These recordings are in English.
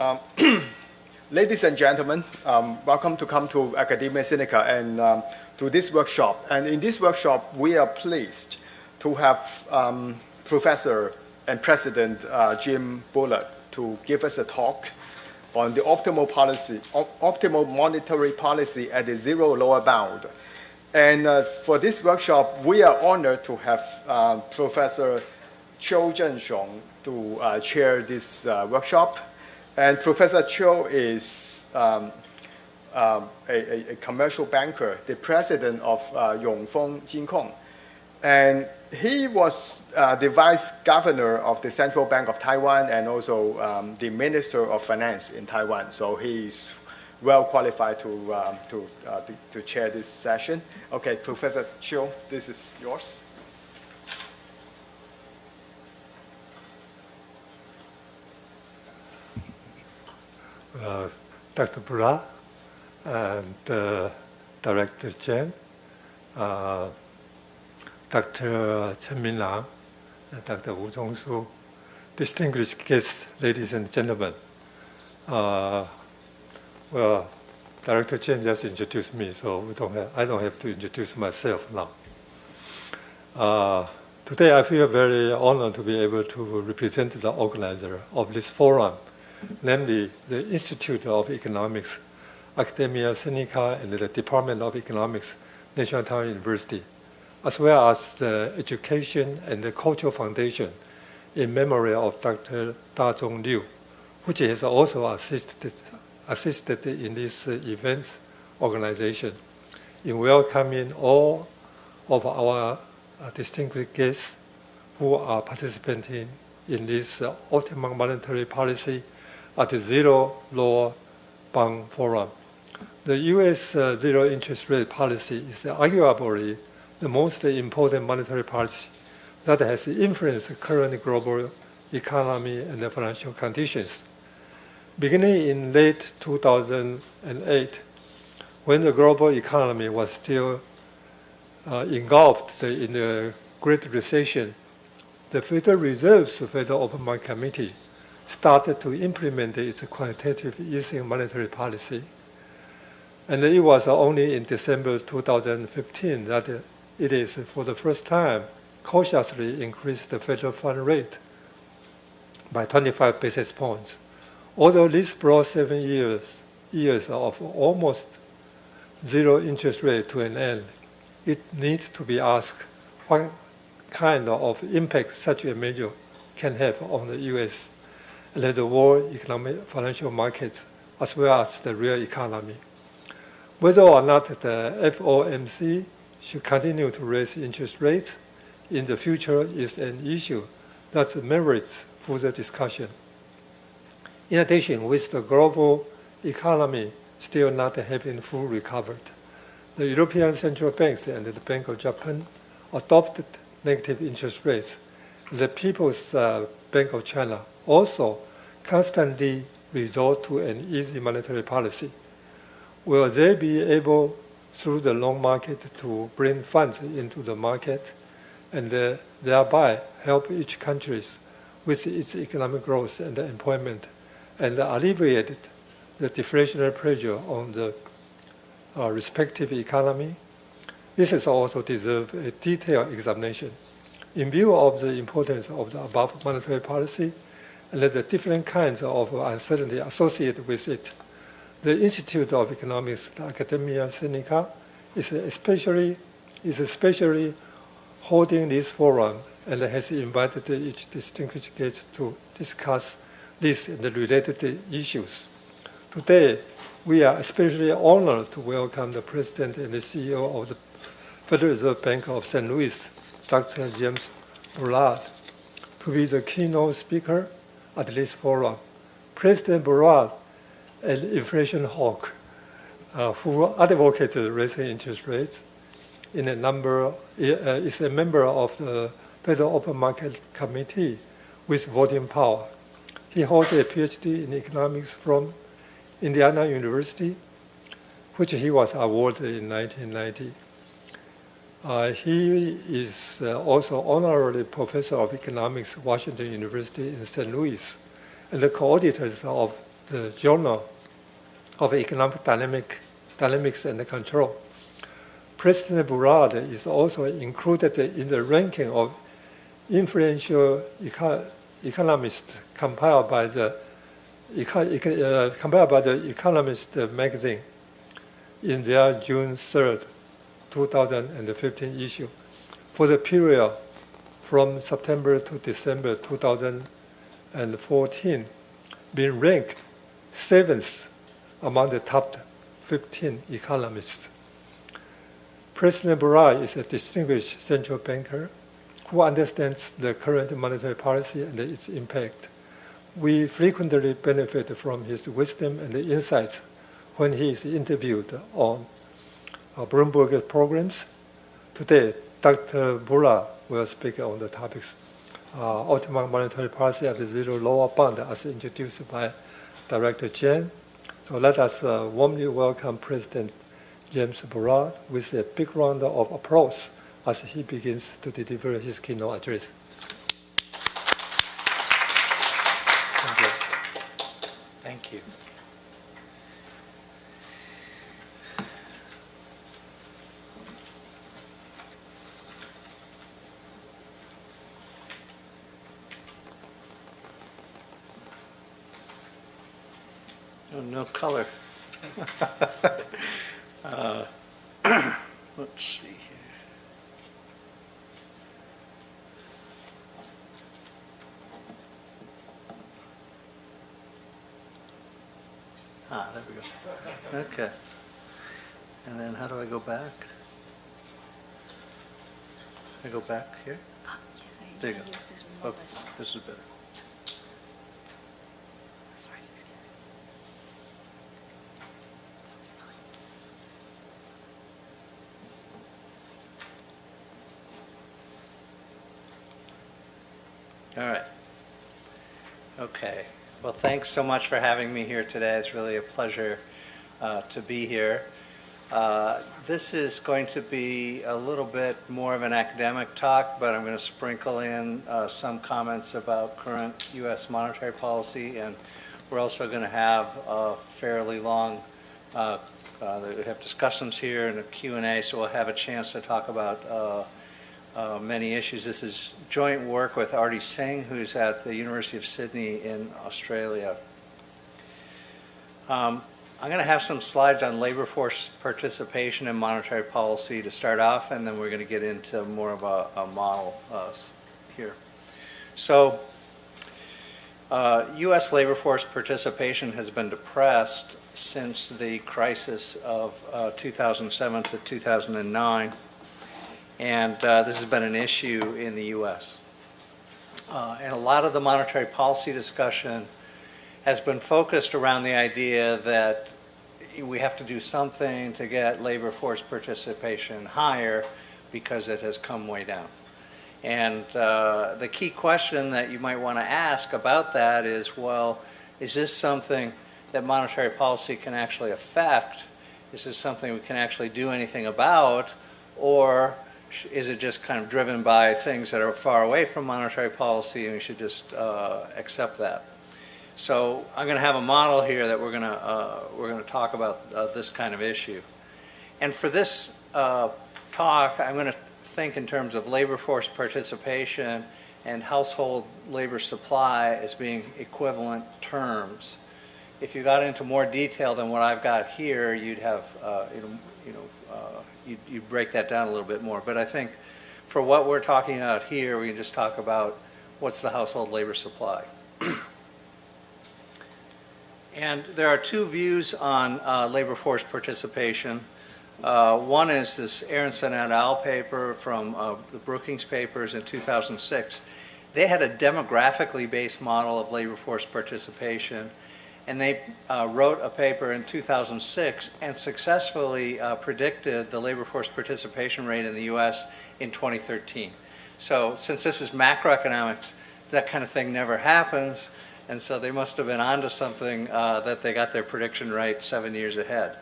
Um, Ladies and gentlemen, welcome to Academia Sinica and to this workshop. And in this workshop, we are pleased to have Professor and President James Bullard to give us a talk on the optimal monetary policy at the zero lower bound. And for this workshop, we are honored to have Professor Cheng-Hsiung to chair this workshop. And Professor Chiu is a commercial banker, the president of永丰银行. And he was the vice governor of the Central Bank of Taiwan and also the Minister of Finance in Taiwan. So he's well qualified to chair this session. Okay, Professor Chiu, this is yours. Dr. Bullard and Director Chen, Dr. Chen Minlang, Dr. Wu Jong-Shu, distinguished guests, ladies and gentlemen. Well, Director Chen just introduced me, so I don't have to introduce myself now. Today I feel very honored to be able to represent the organizer of this forum, namely the Institute of Economics, Academia Sinica, and the Department of Economics, National Taiwan University, as well as the Education and the Cultural Foundation in memory of Dr. Da-Zhong Liu, which has also assisted in this event's organization in welcoming all of our distinguished guests who are participating in this optimal monetary policy at the Zero Lower Bound Forum. The U.S. zero interest rate policy is arguably the most important monetary policy that has influenced the current global economy and the financial conditions. Beginning in late 2008, when the global economy was still engulfed in the Great Recession, the Federal Reserve's Federal Open Market Committee started to implement its quantitative easing monetary policy. And it was only in December 2015 that it is, for the first time, cautiously increased the federal fund rate by 25 basis points. Although this brought 7 years of almost zero interest rate to an end, it needs to be asked what kind of impact such a measure can have on the U.S. and the world economic financial markets, as well as the real economy. Whether or not the FOMC should continue to raise interest rates in the future is an issue that merits further discussion. In addition, with the global economy still not having fully recovered, the European central banks and the Bank of Japan adopted negative interest rates. The People's Bank of China also constantly resort to an easy monetary policy. Will they be able, through the loan market, to bring funds into the market and thereby help each country with its economic growth and employment and alleviate the deflationary pressure on the respective economy? This has also deserved a detailed examination. In view of the importance of the above monetary policy and the different kinds of uncertainty associated with it, the Institute of Economics, Academia Sinica, is especially holding this forum and has invited each distinguished guest to discuss this and the related issues. Today, we are especially honored to welcome the President and the CEO of the Federal Reserve Bank of St. Louis, Dr. James Bullard, to be the keynote speaker at this forum. President Bullard, an inflation hawk who advocates raising interest rates, is a member of the Federal Open Market Committee with voting power. He holds a PhD in economics from Indiana University, which he was awarded in 1990. He is also honorary professor of economics at Washington University in St. Louis and the co-auditor of the Journal of Economic Dynamics and Control. President Bullard is also included in the ranking of influential economists compiled by the Economist magazine in their June 3rd, 2015 issue for the period from September to December 2014, being ranked 7th among the top 15 economists. President Bullard is a distinguished central banker who understands the current monetary policy and its impact. We frequently benefit from his wisdom and insights when he is interviewed on Bloomberg programs. Today, Dr. Bullard will speak on the topics optimal monetary policy at the zero lower bound as introduced by Director Chen. So let us warmly welcome President James Bullard with a big round of applause as he begins to deliver his keynote address. Thank you. Thank you. Oh, no color. Let's see here. There we go. Okay. And then how do I go back? I go back here? Yes, There you go. use this Oh, remote bus. this is better. Sorry, excuse me. All right. Okay. Well, thanks so much for having me here today. It's really a pleasure to be here. This is going to be a little bit more of an academic talk, but I'm going to sprinkle in some comments about current U.S. monetary policy, and we're also going to have a fairly long, we have discussants here and a Q&A, so we'll have a chance to talk about many issues. This is joint work with Artie Singh, who's at the University of Sydney in Australia. I'm going to have some slides on labor force participation in monetary policy to start off, and then we're going to get into more of a model here. So, U.S. labor force participation has been depressed since the crisis of 2007 to 2009. And this has been an issue in the U.S. And a lot of the monetary policy discussion has been focused around the idea that we have to do something to get labor force participation higher because it has come way down. And the key question that you might want to ask about that is, well, is this something that monetary policy can actually affect? Is this something we can actually do anything about? Or is it just kind of driven by things that are far away from monetary policy and we should just accept that? So I'm going to have a model here that we're going to talk about this kind of issue. And for this talk, I'm going to think in terms of labor force participation and household labor supply as being equivalent terms. If you got into more detail than what I've got here, you'd have you break that down a little bit more. But I think for what we're talking about here, we can just talk about what's the household labor supply. And there are two views on labor force participation. One is this Aronson et al. Paper from the Brookings papers in 2006. They had a demographically based model of labor force participation. And they wrote a paper in 2006 and successfully predicted the labor force participation rate in the US in 2013. So since this is macroeconomics, that kind of thing never happens. And so they must have been onto something that they got their prediction right 7 years ahead.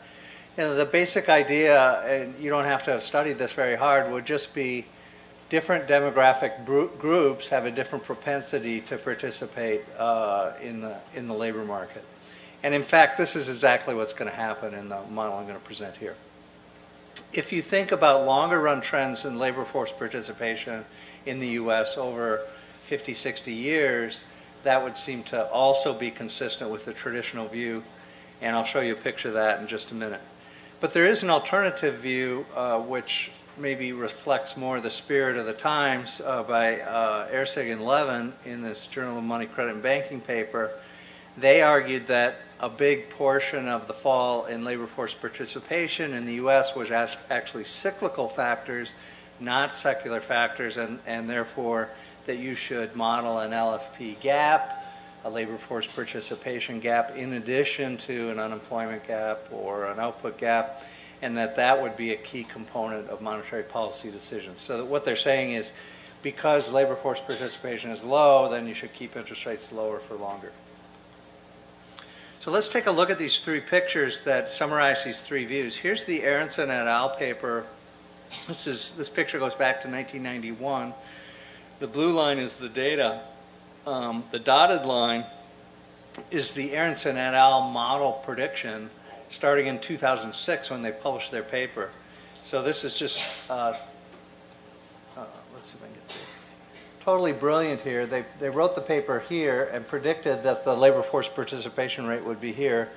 You know, the basic idea, and you don't have to have studied this very hard, would just be different demographic groups have a different propensity to participate in the labor market. And in fact, this is exactly what's going to happen in the model I'm going to present here. If you think about longer run trends in labor force participation in the US over 50, 60 years, that would seem to also be consistent with the traditional view. And I'll show you a picture of that in just a minute. But there is an alternative view which maybe reflects more the spirit of the times by Ersig and Levin in this Journal of Money, Credit, and Banking paper. They argued that a big portion of the fall in labor force participation in the US was actually cyclical factors, not secular factors, and therefore that you should model an LFP gap, a labor force participation gap, in addition to an unemployment gap or an output gap, and that would be a key component of monetary policy decisions. So what they're saying is, because labor force participation is low, then you should keep interest rates lower for longer. So let's take a look at these three pictures that summarize these three views. Here's the Aronson et al. Paper. This picture goes back to 1991. The blue line is the data. The dotted line is the Aronson et al. Model prediction starting in 2006 when they published their paper. So this is just, let's see if I can get this. Totally brilliant here. They wrote the paper here and predicted that the labor force participation rate would be here,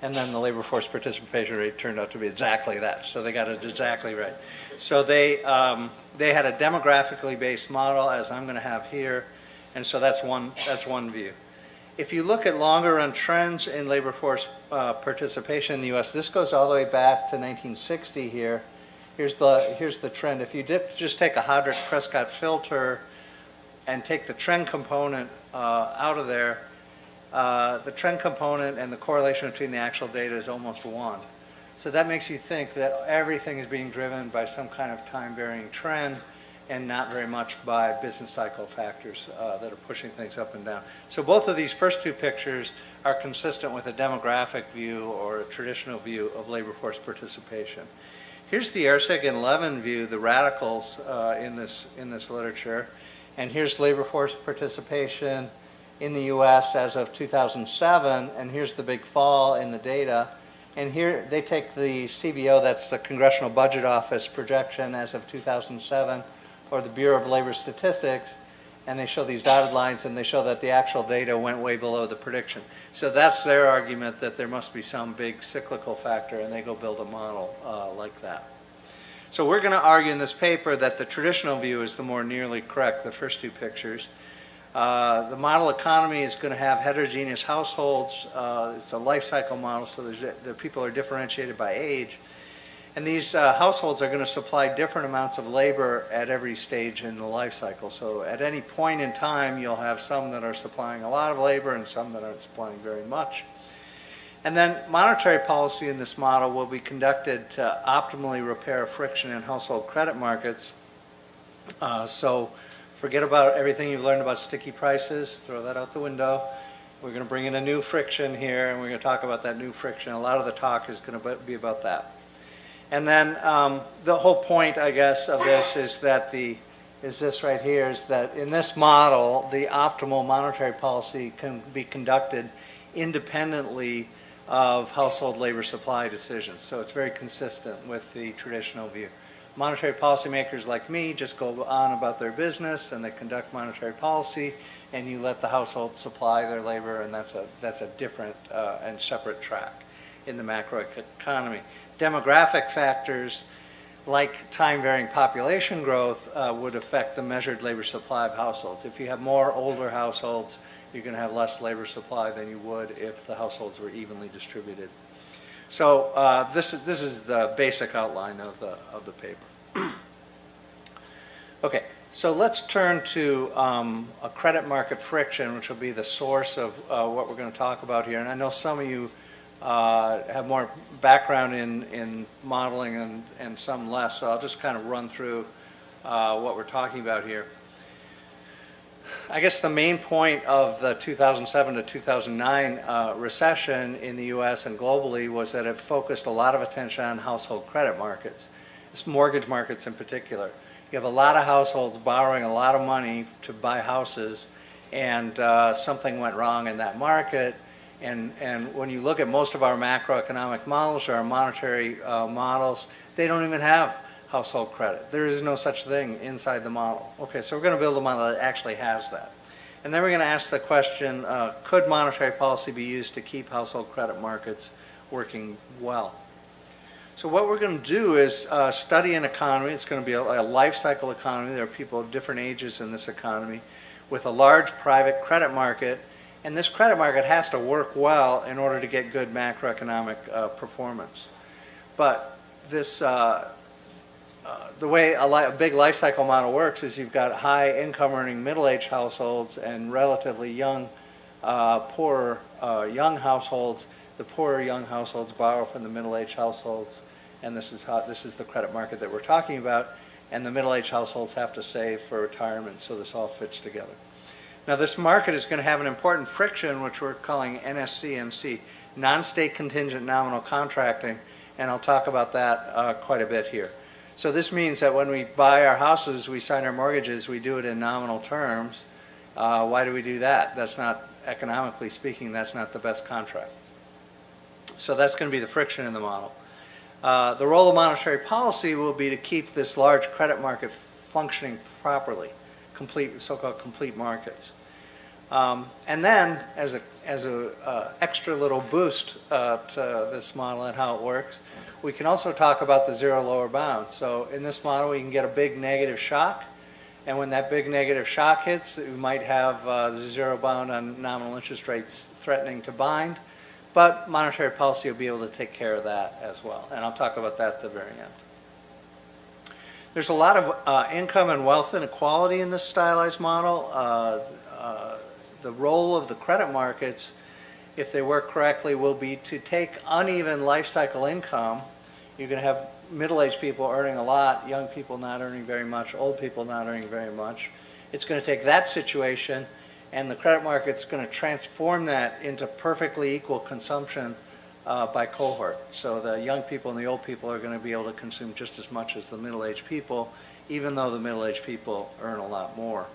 and then the labor force participation rate turned out to be exactly that. So they got it exactly right. So they had a demographically based model, as I'm going to have here, and so that's one view. If you look at longer run trends in labor force participation in the U.S., this goes all the way back to 1960 here. Here's the trend. If you just take a Hodrick-Prescott filter and take the trend component out of there, the trend component and the correlation between the actual data is almost 1. So that makes you think that everything is being driven by some kind of time-varying trend and not very much by business cycle factors that are pushing things up and down. So both of these first two pictures are consistent with a demographic view or a traditional view of labor force participation. Here's the Ersig and Levin view, the radicals in this literature. And here's labor force participation in the US as of 2007, and here's the big fall in the data. And here they take the CBO, that's the Congressional Budget Office projection as of 2007, or the Bureau of Labor Statistics, and they show these dotted lines, and they show that the actual data went way below the prediction. So that's their argument, that there must be some big cyclical factor, and they go build a model like that. So we're going to argue in this paper that the traditional view is the more nearly correct, the first two pictures. The model economy is going to have heterogeneous households. It's a life cycle model, so the people are differentiated by age. And these households are going to supply different amounts of labor at every stage in the life cycle. So at any point in time, you'll have some that are supplying a lot of labor and some that aren't supplying very much. And then monetary policy in this model will be conducted to optimally repair friction in household credit markets. So forget about everything you've learned about sticky prices, throw that out the window. We're going to bring in a new friction here, and we're going to talk about that new friction. A lot of the talk is going to be about that. And then the whole point, I guess, of this is that this right here, is that in this model, the optimal monetary policy can be conducted independently of household labor supply decisions. So it's very consistent with the traditional view. Monetary policymakers like me just go on about their business and they conduct monetary policy, and you let the household supply their labor, and that's a different and separate track in the macroeconomy. Demographic factors like time-varying population growth would affect the measured labor supply of households. If you have more older households, you're going to have less labor supply than you would if the households were evenly distributed. So this is the basic outline of the paper. Okay, so let's turn to a credit market friction, which will be the source of what we're going to talk about here. And I know some of you have more background in modeling and some less, so I'll just kind of run through what we're talking about here. I guess the main point of the 2007 to 2009 recession in the US and globally was that it focused a lot of attention on household credit markets, mortgage markets in particular. You have a lot of households borrowing a lot of money to buy houses, and something went wrong in that market, And when you look at most of our macroeconomic models or our monetary models, they don't even have household credit. There is no such thing inside the model. Okay, so we're going to build a model that actually has that. And then we're going to ask the question, could monetary policy be used to keep household credit markets working well? So what we're going to do is study an economy. It's going to be a life cycle economy. There are people of different ages in this economy with a large private credit market. And this credit market has to work well in order to get good macroeconomic performance. But this, the way a big life cycle model works is you've got high income earning middle-aged households and relatively young, poorer young households. The poorer young households borrow from the middle-aged households, and this is the credit market that we're talking about. And the middle-aged households have to save for retirement, so this all fits together. Now this market is going to have an important friction, which we're calling NSC/NC, non-state contingent nominal contracting, and I'll talk about that quite a bit here. So this means that when we buy our houses, we sign our mortgages, we do it in nominal terms. Why do we do that? That's not, economically speaking, that's not the best contract. So that's going to be the friction in the model. The role of monetary policy will be to keep this large credit market functioning properly, complete, so-called complete markets. And then, as a extra little boost to this model and how it works, we can also talk about the zero lower bound. So in this model, we can get a big negative shock, and when that big negative shock hits, we might have the zero bound on nominal interest rates threatening to bind, but monetary policy will be able to take care of that as well, and I'll talk about that at the very end. There's a lot of income and wealth inequality in this stylized model. The role of the credit markets, if they work correctly, will be to take uneven life cycle income. You're going to have middle-aged people earning a lot, young people not earning very much, old people not earning very much. It's going to take that situation, and the credit market's going to transform that into perfectly equal consumption by cohort. So the young people and the old people are going to be able to consume just as much as the middle-aged people, even though the middle-aged people earn a lot more.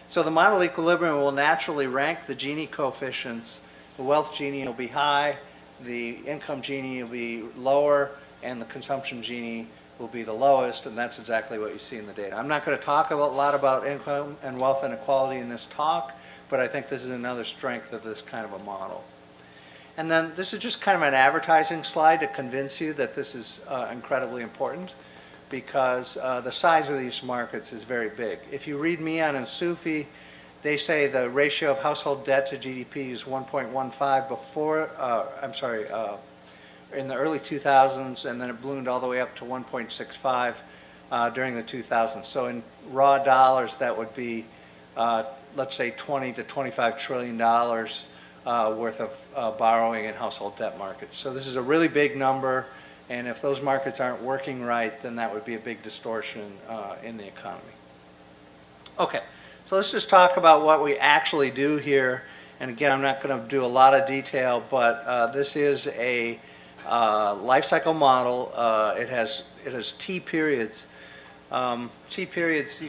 So the model equilibrium will naturally rank the Gini coefficients. The wealth Gini will be high, the income Gini will be lower, and the consumption Gini will be the lowest, and that's exactly what you see in the data. I'm not going to talk a lot about income and wealth inequality in this talk, but I think this is another strength of this kind of a model. And then this is just kind of an advertising slide to convince you that this is incredibly important, because the size of these markets is very big. If you read Mian and Sufi, they say the ratio of household debt to GDP is 1.15 before, in the early 2000s, and then it ballooned all the way up to 1.65 during the 2000s. So in raw dollars, that would be, let's say, $20 to $25 trillion worth of borrowing in household debt markets. So this is a really big number, and if those markets aren't working right, then that would be a big distortion in the economy. Okay, so let's just talk about what we actually do here. And again, I'm not going to do a lot of detail, but this is a life cycle model. It has T periods. T periods,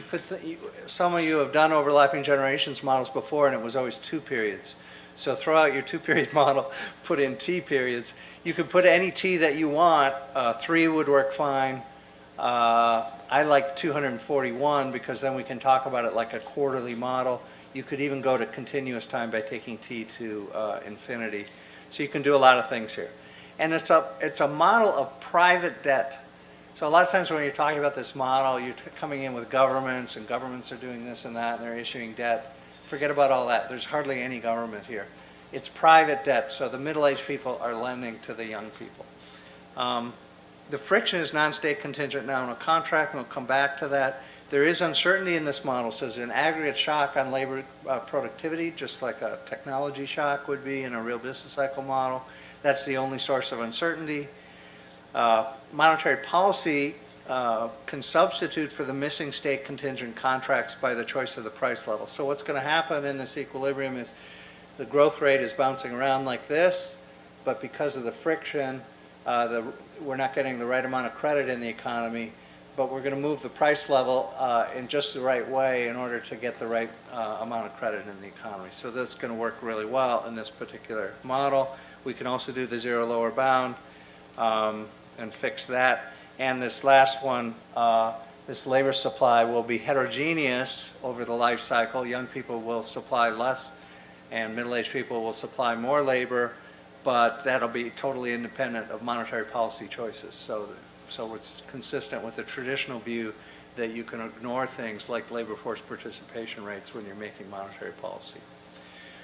some of you have done overlapping generations models before, and it was always 2 periods. So throw out your 2-period model, put in T periods. You could put any T that you want. 3 would work fine. I like 241 because then we can talk about it like a quarterly model. You could even go to continuous time by taking T to infinity. So you can do a lot of things here. And it's a model of private debt. So a lot of times when you're talking about this model, you're coming in with governments, and governments are doing this and that, and they're issuing debt. Forget about all that. There's hardly any government here. It's private debt, so the middle-aged people are lending to the young people. The friction is non-state contingent nominal contract, and we'll come back to that. There is uncertainty in this model, so there's an aggregate shock on labor productivity, just like a technology shock would be in a real business cycle model. That's the only source of uncertainty. Monetary policy can substitute for the missing state contingent contracts by the choice of the price level. So what's going to happen in this equilibrium is the growth rate is bouncing around like this, but because of the friction, we're not getting the right amount of credit in the economy. but we're going to move the price level in just the right way in order to get the right amount of credit in the economy. So this is going to work really well in this particular model. We can also do the zero lower bound and fix that. And this last one, this labor supply will be heterogeneous over the life cycle. Young people will supply less, and middle-aged people will supply more labor, but that'll be totally independent of monetary policy choices. So it's consistent with the traditional view that you can ignore things like labor force participation rates when you're making monetary policy.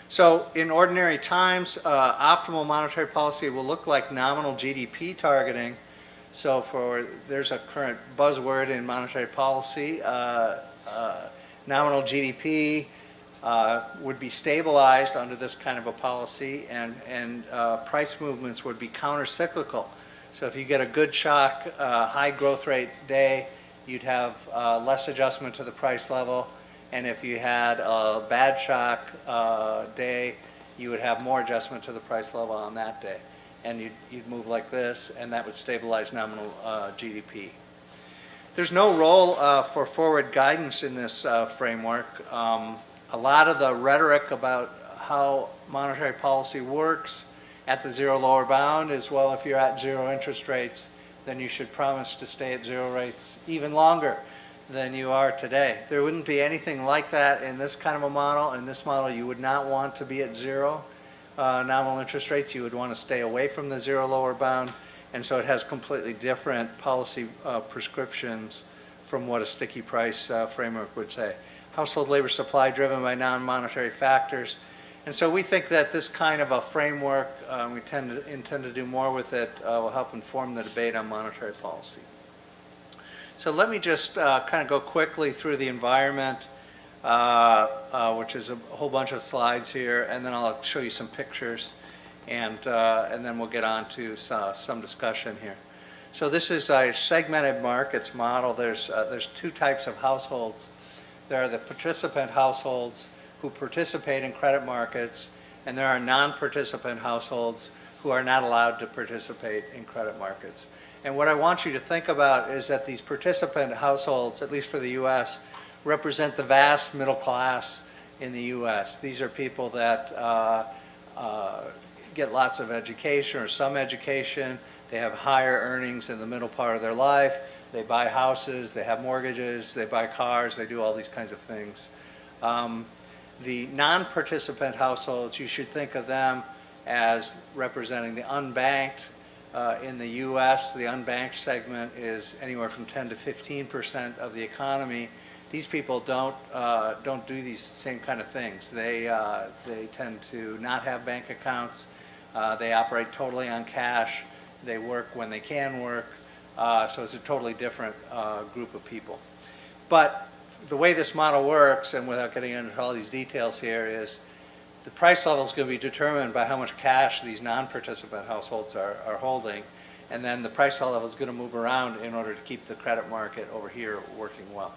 So in ordinary times, optimal monetary policy will look like nominal GDP targeting. So there's a current buzzword in monetary policy. Nominal GDP would be stabilized under this kind of a policy, and price movements would be counter-cyclical. So if you get a good shock, high growth rate day, you'd have less adjustment to the price level. And if you had a bad shock day, you would have more adjustment to the price level on that day. And you'd move like this, and that would stabilize nominal GDP. There's no role for forward guidance in this framework. A lot of the rhetoric about how monetary policy works at the zero lower bound is, well, if you're at zero interest rates, then you should promise to stay at zero rates even longer than you are today. There wouldn't be anything like that in this kind of a model. In this model, you would not want to be at zero nominal interest rates. You would want to stay away from the zero lower bound. And so it has completely different policy prescriptions from what a sticky price framework would say. Household labor supply driven by non-monetary factors. And so we think that this kind of a framework, we intend to do more with it, will help inform the debate on monetary policy. So let me just kind of go quickly through the environment, which is a whole bunch of slides here, and then I'll show you some pictures, and then we'll get on to some discussion here. So this is a segmented markets model. There's two types of households. There are the participant households who participate in credit markets, and there are non-participant households who are not allowed to participate in credit markets. And what I want you to think about is that these participant households, at least for the U.S., represent the vast middle class in the U.S. These are people that get lots of education or some education. They have higher earnings in the middle part of their life. They buy houses, they have mortgages, they buy cars, they do all these kinds of things. The non-participant households, you should think of them as representing the unbanked. In the U.S., the unbanked segment is anywhere from 10 to 15% of the economy. These people don't do these same kind of things. They tend to not have bank accounts. They operate totally on cash. They work when they can work. So it's a totally different group of people. But the way this model works, and without getting into all these details here, is the price level is going to be determined by how much cash these non-participant households are holding, and then the price level is going to move around in order to keep the credit market over here working well.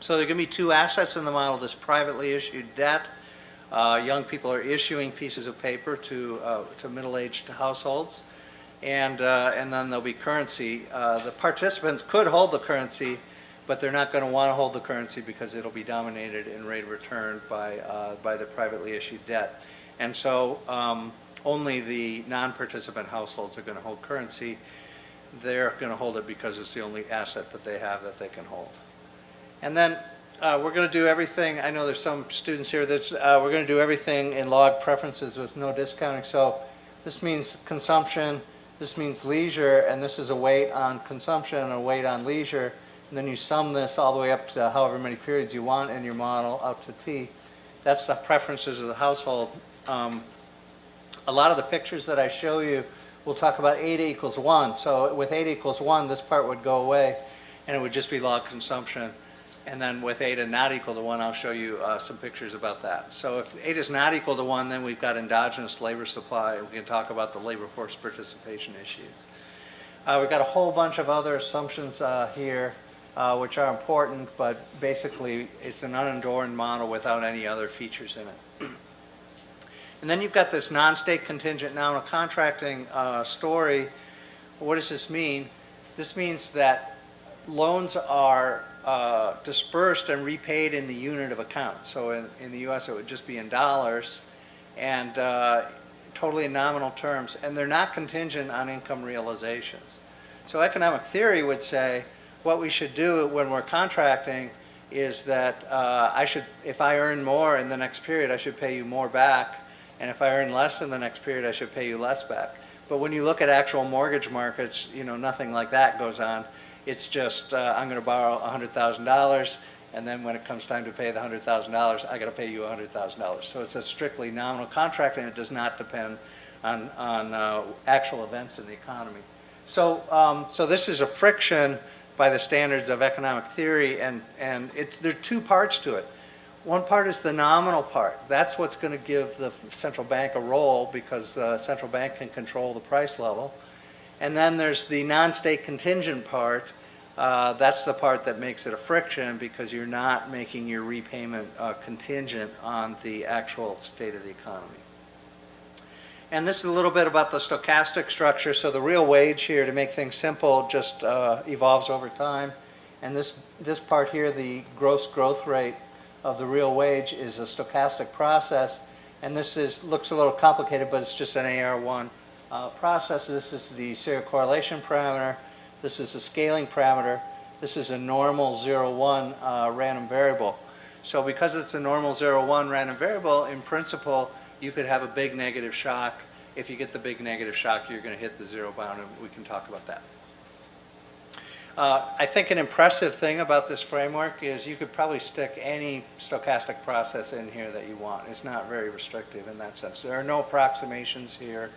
So there are going to be two assets in the model: this privately issued debt. Young people are issuing pieces of paper to middle-aged households, and then there'll be currency. The participants could hold the currency, but they're not going to want to hold the currency because it'll be dominated in rate of return by the privately issued debt. And so only the non-participant households are going to hold currency. They're going to hold it because it's the only asset that they have that they can hold. And then we're going to do everything. I know there's some students here that's we're going to do everything in log preferences with no discounting. So this means consumption, this means leisure, and this is a weight on consumption and a weight on leisure. And then you sum this all the way up to however many periods you want in your model, up to T. That's the preferences of the household. A lot of the pictures that I show you will talk about eta equals 1. So with eta equals 1, this part would go away, and it would just be log consumption. And then with eta not equal to 1, I'll show you some pictures about that. So if eta is not equal to 1, then we've got endogenous labor supply, and we can talk about the labor force participation issue. We've got a whole bunch of other assumptions here, which are important, but basically it's an unadorned model without any other features in it. And then you've got this non-state contingent nominal contracting story. What does this mean? This means that loans are dispersed and repaid in the unit of account. So in the U.S. it would just be in dollars and totally in nominal terms, and they're not contingent on income realizations. So economic theory would say what we should do when we're contracting is that if I earn more in the next period, I should pay you more back, and if I earn less in the next period, I should pay you less back. But when you look at actual mortgage markets, nothing like that goes on. It's just I'm going to borrow $100,000, and then when it comes time to pay the $100,000, I got to pay you $100,000. So it's a strictly nominal contract, and it does not depend on actual events in the economy. So this is a friction by the standards of economic theory, and there are two parts to it. One part is the nominal part. That's what's going to give the central bank a role, because the central bank can control the price level. And then there's the non-state contingent part. That's the part that makes it a friction, because you're not making your repayment contingent on the actual state of the economy. And this is a little bit about the stochastic structure. So the real wage here, to make things simple, just evolves over time. And this part here, the gross growth rate of the real wage, is a stochastic process. And this looks a little complicated, but it's just an AR1 process. This is the serial correlation parameter. This is a scaling parameter. This is a normal 0-1 random variable. So because it's a normal 0-1 random variable, in principle, you could have a big negative shock. If you get the big negative shock, you're going to hit the zero bound, and we can talk about that. I think an impressive thing about this framework is you could probably stick any stochastic process in here that you want. It's not very restrictive in that sense. There are no approximations here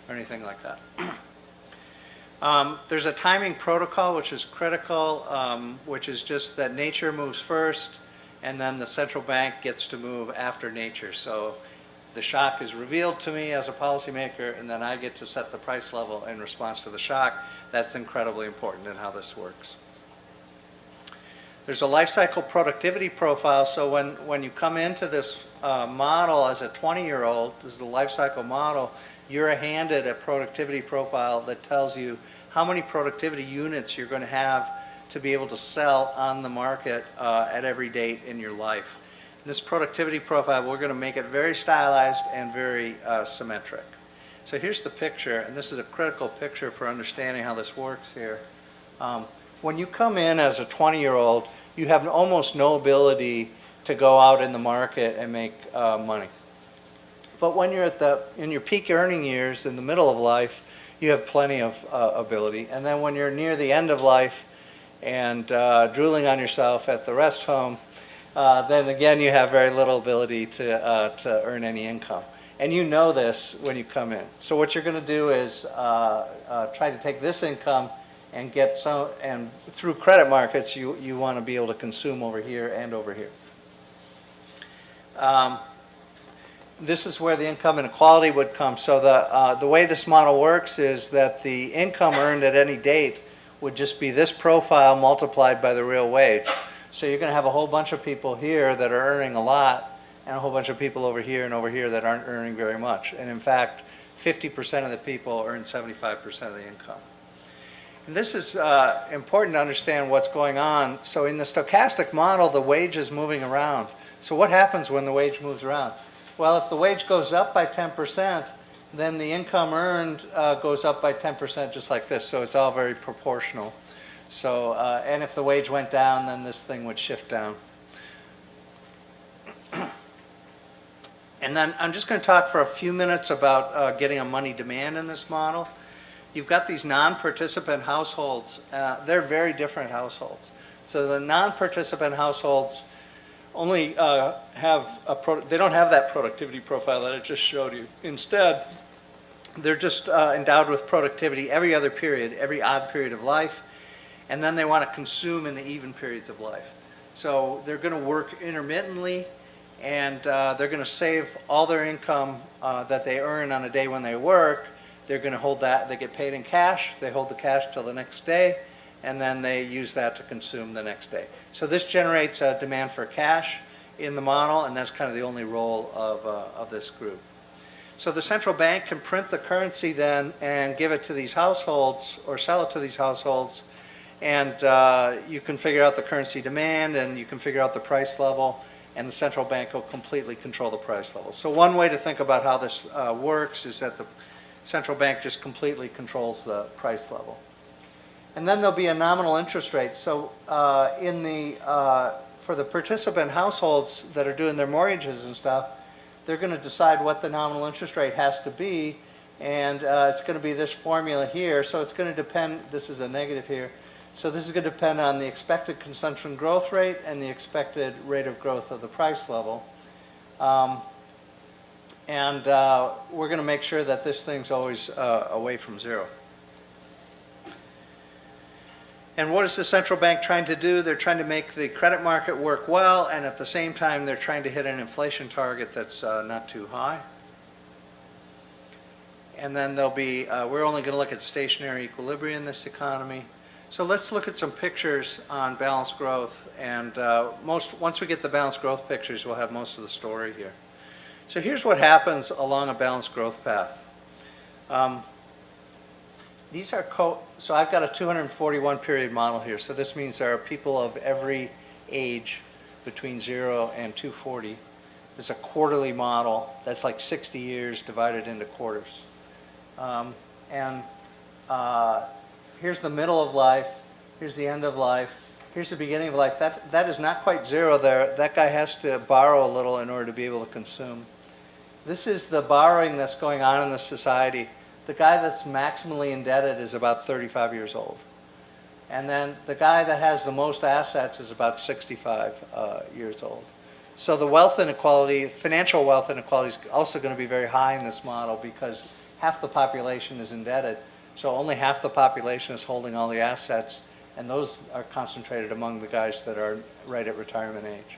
or anything like that. There's a timing protocol, which is critical, which is just that nature moves first, and then the central bank gets to move after nature. So the shock is revealed to me as a policymaker, and then I get to set the price level in response to the shock. That's incredibly important in how this works. There's a life cycle productivity profile. So when you come into this model as a 20-year-old, this is the life cycle model, you're handed a productivity profile that tells you how many productivity units you're going to have to be able to sell on the market at every date in your life. This productivity profile, we're going to make it very stylized and very symmetric. So here's the picture, and this is a critical picture for understanding how this works here. When you come in as a 20-year-old, you have almost no ability to go out in the market and make money. But when you're in your peak earning years, in the middle of life, you have plenty of ability. And then when you're near the end of life and drooling on yourself at the rest home, then again you have very little ability to earn any income. And you know this when you come in. So what you're going to do is try to take this income and get some, and through credit markets you want to be able to consume over here and over here. This is where the income inequality would come. So the way this model works is that the income earned at any date would just be this profile multiplied by the real wage. So you're going to have a whole bunch of people here that are earning a lot, and a whole bunch of people over here and over here that aren't earning very much. And in fact, 50% of the people earn 75% of the income. And this is important to understand what's going on. So in the stochastic model, the wage is moving around. So what happens when the wage moves around? Well, if the wage goes up by 10%, then the income earned goes up by 10% just like this. So it's all very proportional. So, and if the wage went down, then this thing would shift down. And then I'm just going to talk for a few minutes about getting a money demand in this model. You've got these non-participant households. They're very different households. So the non-participant households only they don't have that productivity profile that I just showed you. Instead, they're just endowed with productivity every other period, every odd period of life, and then they want to consume in the even periods of life. So they're going to work intermittently, and they're going to save all their income that they earn on a day when they work. They're going to hold that. They get paid in cash. They hold the cash till the next day, and then they use that to consume the next day. So this generates a demand for cash in the model, and that's kind of the only role of this group. So the central bank can print the currency then and give it to these households or sell it to these households, And you can figure out the currency demand, and you can figure out the price level, and the central bank will completely control the price level. So one way to think about how this works is that the central bank just completely controls the price level. And then there'll be a nominal interest rate. So for the participant households that are doing their mortgages and stuff, they're going to decide what the nominal interest rate has to be, and it's going to be this formula here. So it's going to depend, this is a negative here, so this is going to depend on the expected consumption growth rate and the expected rate of growth of the price level. And we're going to make sure that this thing's always away from zero. And what is the central bank trying to do? They're trying to make the credit market work well, and at the same time they're trying to hit an inflation target that's not too high. And then there'll be, we're only going to look at stationary equilibrium in this economy. So let's look at some pictures on balanced growth, and once we get the balanced growth pictures, we'll have most of the story here. So here's what happens along a balanced growth path. These are so I've got a 241 period model here. So this means there are people of every age between 0 and 240. It's a quarterly model that's like 60 years divided into quarters. Here's the middle of life. Here's the end of life. Here's the beginning of life. That is not quite zero there. That guy has to borrow a little in order to be able to consume. This is the borrowing that's going on in the society. The guy that's maximally indebted is about 35 years old. And then the guy that has the most assets is about 65 years old. So the wealth inequality, financial wealth inequality is also going to be very high in this model because half the population is indebted. So only half the population is holding all the assets, and those are concentrated among the guys that are right at retirement age.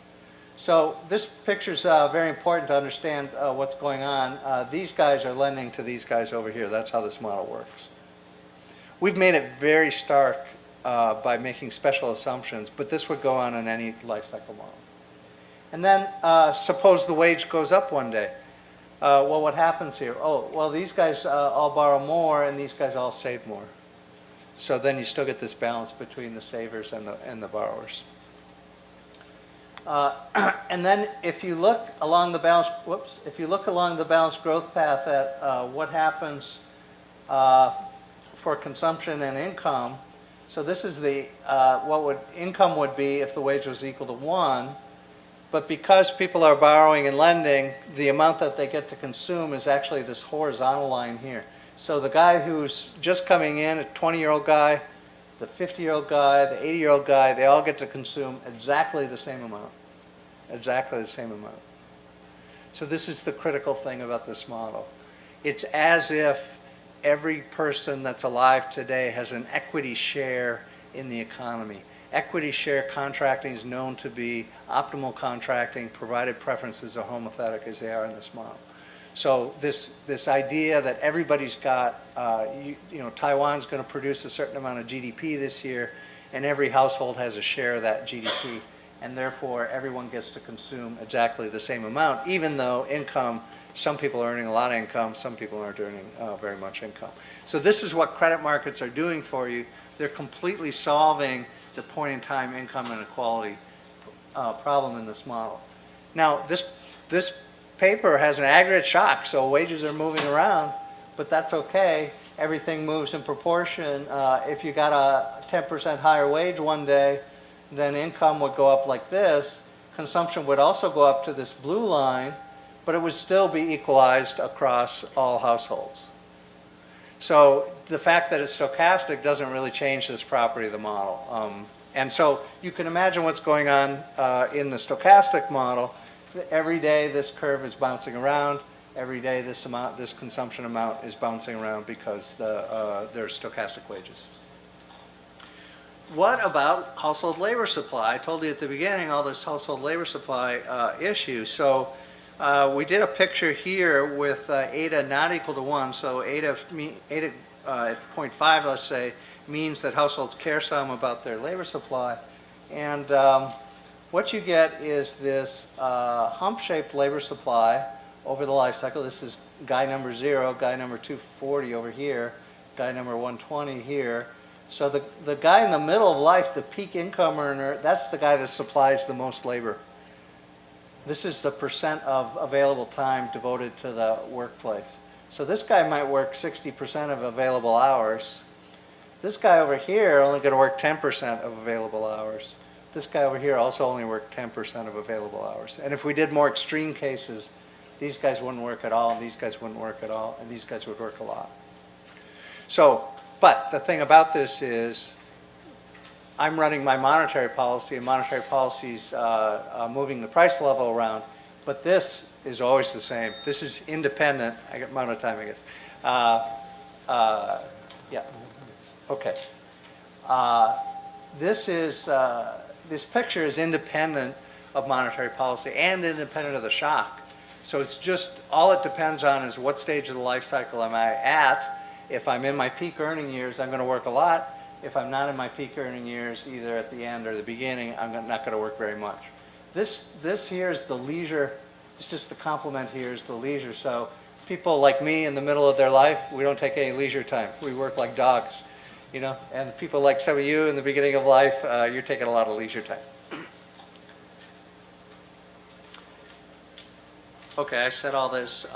So this picture is very important to understand what's going on. These guys are lending to these guys over here. That's how this model works. We've made it very stark by making special assumptions, but this would go on in any life cycle model. And then suppose the wage goes up one day. Well, what happens here? Oh, well, these guys all borrow more, and these guys all save more. So then you still get this balance between the savers and the borrowers. And then if you look along the balanced growth path at what happens for consumption and income, so this is the income would be if the wage was equal to 1, but because people are borrowing and lending, the amount that they get to consume is actually this horizontal line here. So the guy who's just coming in, a 20-year-old guy, the 50-year-old guy, the 80-year-old guy, they all get to consume exactly the same amount. Exactly the same amount. So this is the critical thing about this model. It's as if every person that's alive today has an equity share in the economy. Equity share contracting is known to be optimal contracting, provided preferences are homothetic as they are in this model. So this idea that everybody's got, Taiwan's going to produce a certain amount of GDP this year, and every household has a share of that GDP, and therefore everyone gets to consume exactly the same amount, even though income, some people are earning a lot of income, some people aren't earning very much income. So this is what credit markets are doing for you. They're completely solving the point-in-time income inequality problem in this model. Now, this paper has an aggregate shock, so wages are moving around, but that's okay. Everything moves in proportion. If you got a 10% higher wage one day, then income would go up like this. Consumption would also go up to this blue line, but it would still be equalized across all households. So the fact that it's stochastic doesn't really change this property of the model. And so you can imagine what's going on in the stochastic model. Every day this curve is bouncing around. Every day this consumption amount is bouncing around because there's stochastic wages. What about household labor supply? I told you at the beginning all this household labor supply issue. So we did a picture here with eta not equal to 1. So eta at 0.5, let's say, means that households care some about their labor supply. And what you get is this hump-shaped labor supply over the life cycle. This is guy number 0, guy number 240 over here, guy number 120 here. So the guy in the middle of life, the peak income earner, that's the guy that supplies the most labor. This is the percent of available time devoted to the workplace. So this guy might work 60% of available hours. This guy over here only going to work 10% of available hours. This guy over here also only worked 10% of available hours. And if we did more extreme cases, these guys wouldn't work at all, and these guys wouldn't work at all, and these guys would work a lot. So, but the thing about this is, I'm running my monetary policy, and monetary policy's moving the price level around, but this is always the same. This is independent. I got amount of time, I guess. Yeah. Okay. This picture is independent of monetary policy and independent of the shock. So it's just, all it depends on is what stage of the life cycle am I at. If I'm in my peak earning years, I'm going to work a lot. If I'm not in my peak earning years, either at the end or the beginning, I'm not going to work very much. This here is the leisure. It's just the complement here is the leisure. So people like me in the middle of their life, we don't take any leisure time. We work like dogs, you know. And people like some of you in the beginning of life, you're taking a lot of leisure time. Okay, I said all this.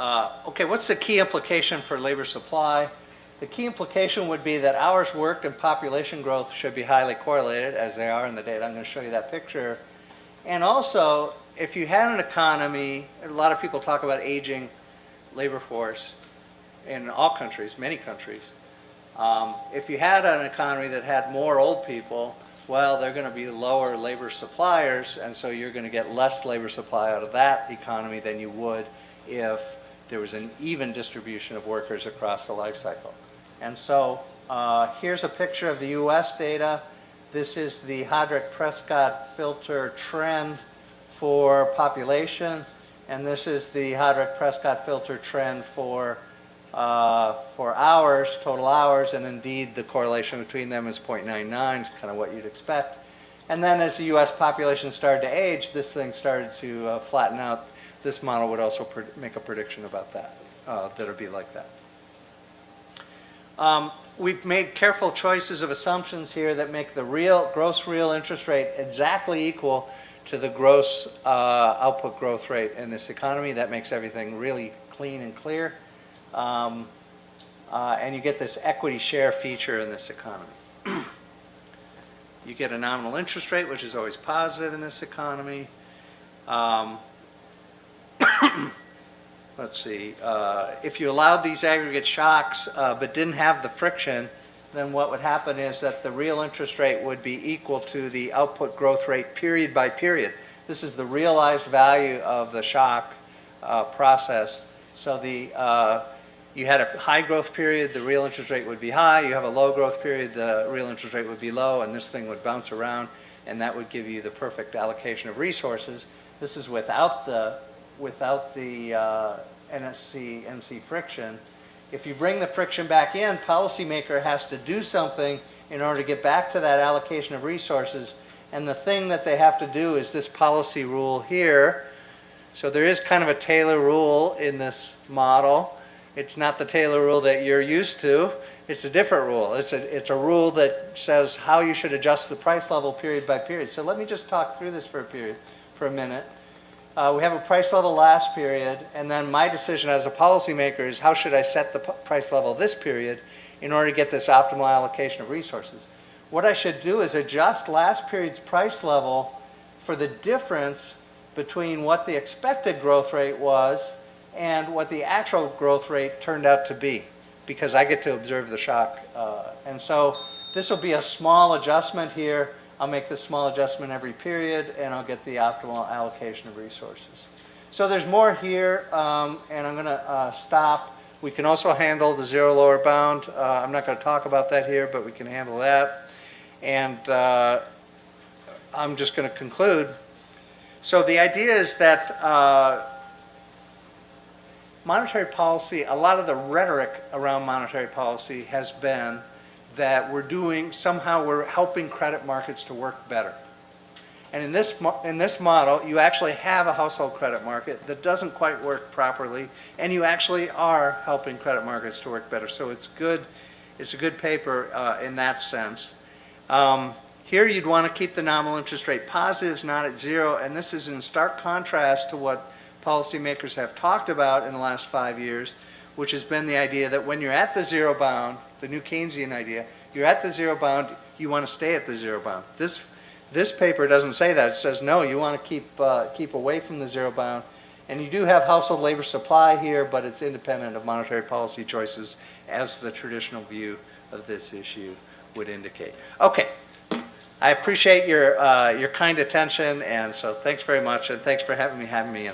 Okay, what's the key implication for labor supply? The key implication would be that hours worked and population growth should be highly correlated, as they are in the data. I'm going to show you that picture. And also, if you had an economy, a lot of people talk about aging labor force in all countries, many countries. If you had an economy that had more old people, well, they're going to be lower labor suppliers, and so you're going to get less labor supply out of that economy than you would if there was an even distribution of workers across the life cycle. And so here's a picture of the US data. This is the Hodrick-Prescott filter trend for population, and this is the Hodrick-Prescott filter trend for hours, total hours, and indeed the correlation between them is 0.99, it's kind of what you'd expect. And then as the US population started to age, this thing started to flatten out. This model would also make a prediction about that, that it would be like that. We've made careful choices of assumptions here that make the gross real interest rate exactly equal to the gross output growth rate in this economy. That makes everything really clean and clear. And you get this equity share feature in this economy. You get a nominal interest rate, which is always positive in this economy. Let's see, if you allowed these aggregate shocks but didn't have the friction, then what would happen is that the real interest rate would be equal to the output growth rate period by period. This is the realized value of the shock process. So you had a high growth period, the real interest rate would be high. You have a low growth period, the real interest rate would be low, and this thing would bounce around, and that would give you the perfect allocation of resources. This is without the NC friction. If you bring the friction back in, policymaker has to do something in order to get back to that allocation of resources. And the thing that they have to do is this policy rule here. So there is kind of a Taylor rule in this model. It's not the Taylor rule that you're used to. It's a different rule. It's a rule that says how you should adjust the price level period by period. So let me just talk through this for a minute. We have a price level last period, and then my decision as a policymaker is how should I set the price level this period in order to get this optimal allocation of resources. What I should do is adjust last period's price level for the difference between what the expected growth rate was and what the actual growth rate turned out to be, because I get to observe the shock. And so this will be a small adjustment here. I'll make this small adjustment every period, and I'll get the optimal allocation of resources. So there's more here, and I'm going to stop. We can also handle the zero lower bound. I'm not going to talk about that here, but we can handle that. And I'm just going to conclude. So the idea is that monetary policy, a lot of the rhetoric around monetary policy has been that we're helping credit markets to work better. And in this model, you actually have a household credit market that doesn't quite work properly, and you actually are helping credit markets to work better. So it's good It's a good paper in that sense. Here you'd want to keep the nominal interest rate positives, not at zero, and this is in stark contrast to what policymakers have talked about in the last 5 years, which has been the idea that when you're at the zero bound, the new Keynesian idea, you're at the zero bound, you want to stay at the zero bound. This paper doesn't say that. It says, no, you want to keep away from the zero bound. And you do have household labor supply here, but it's independent of monetary policy choices, as the traditional view of this issue would indicate. Okay. I appreciate your kind attention, and so thanks very much, and thanks for having me in.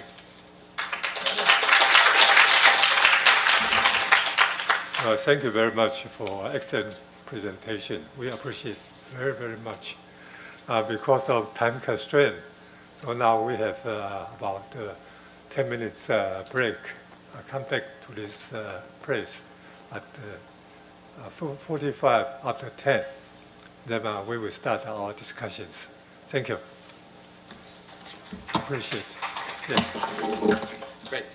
Thank you very much for excellent presentation. We appreciate very, very much. Because of time constraint, so now we have about 10 minutes break. I come back to this place at 45 after 10. Then we will start our discussions. Thank you. Appreciate it. Yes. Great.